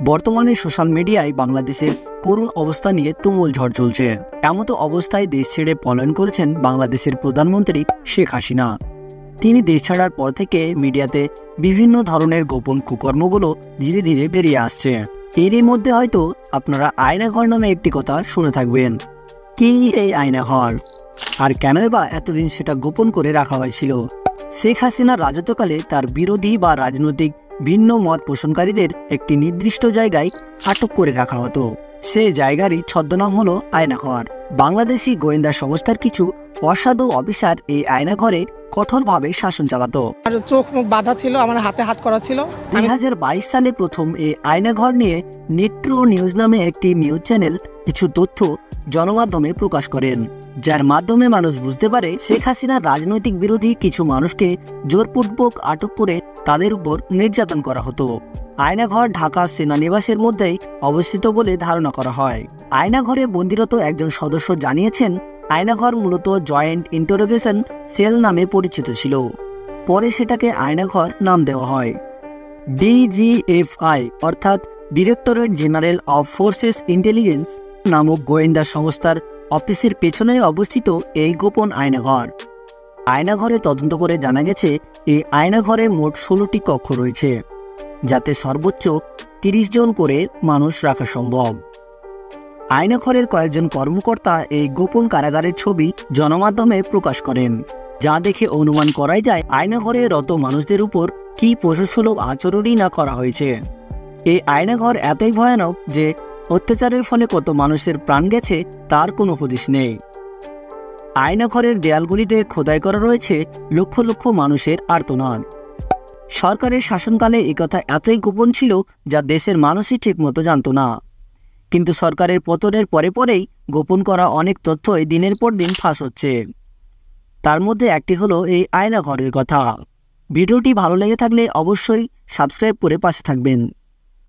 বর্তমানে সোশ্যাল মিডিয়ায় বাংলাদেশের করুণ অবস্থা নিয়ে তুমুল ঝড় চলছে। এমতো অবস্থায় দেশ ছেড়ে পলায়ন করেছেন বাংলাদেশের প্রধানমন্ত্রী শেখ হাসিনা। তিনি দেশ ছাড়ার পর থেকে মিডিয়াতে বিভিন্ন ধরনের গোপন কুকর্মগুলো ধীরে ধীরে বেরিয়ে আসছে। এরই মধ্যে হয়তো আপনারা আয়নাঘর নামে একটি কথা শুনে থাকবেন। কি এই আয়নাঘর, আর কেনই বা এতদিন সেটা গোপন করে রাখা হয়েছিল? শেখ হাসিনার রাজত্বকালে তার বিরোধী বা রাজনৈতিক ভিন্ন মত পোষণকারীদের একটি নির্দিষ্ট জায়গায় আটক করে রাখা হতো। সে জায়গারই ছদ্মনাম হলো আয়নাঘর। বাংলাদেশি গোয়েন্দা সংস্থার কিছু অসাধু অফিসার এই আয়নাঘরে কঠোরভাবে শাসন চালাতো। চোখ মুখ বাঁধা ছিল, আমার হাতে হাত করা ছিল। 2022 সালে প্রথম এই আয়নাঘর নিয়ে নেট্রো নিউজ নামে একটি নিউজ চ্যানেল কিছু তথ্য জনমাধ্যমে প্রকাশ করেন, যার মাধ্যমে মানুষ বুঝতে পারে শেখ হাসিনার রাজনৈতিক বিরোধী কিছু মানুষকে জোরপূর্বক আটক করে তাদের উপর নির্যাতন করা হতো। আয়নাঘর ঢাকা সেনানিবাসের মধ্যেই অবস্থিত বলে ধারণা করা হয়। আয়নাঘরে বন্দিরত একজন সদস্য জানিয়েছেন, আয়নাঘর মূলত জয়েন্ট ইন্টারোগেশন সেল নামে পরিচিত ছিল। পরে সেটাকে আয়নাঘর নাম দেওয়া হয়। ডিজিএফআই অর্থাৎ directorate general of forces intelligence নামক গোয়েন্দা সংস্থার অফিসের পেছনে অবস্থিত এই গোপন আয়নাঘর। আয়নাঘরে তদন্ত করে জানা গেছে, এই আয়নাঘরে মোট 16টি কক্ষ রয়েছে, যাতে সর্বোচ্চ 30 জন করে মানুষ রাখা সম্ভব। আয়নাঘরের কয়েকজন কর্মকর্তা এই গোপন কারাগারের ছবি জনমাধ্যমে প্রকাশ করেন, যা দেখে অনুমান করাই যায় আয়নাঘরে রত মানুষদের উপর কি পশুসুলভ আচরণই না করা হয়েছে। এই আয়নাঘর এতই ভয়ানক যে অত্যাচারের ফলে কত মানুষের প্রাণ গেছে তার কোনো হদিশ নেই। আয়নাঘরের দেয়ালগুলিতে খোদাই করা রয়েছে লক্ষ লক্ষ মানুষের আর্তনাদ। সরকারের শাসনকালে একথা এতই গোপন ছিল যা দেশের মানুষই ঠিকমতো জানত না। কিন্তু সরকারের পতনের পরে পরেই গোপন করা অনেক তথ্যই দিনের পর দিন ফাঁস হচ্ছে। তার মধ্যে একটি হলো এই আয়নাঘরের কথা। ভিডিওটি ভালো লেগে থাকলে অবশ্যই সাবস্ক্রাইব করে পাশে থাকবেন।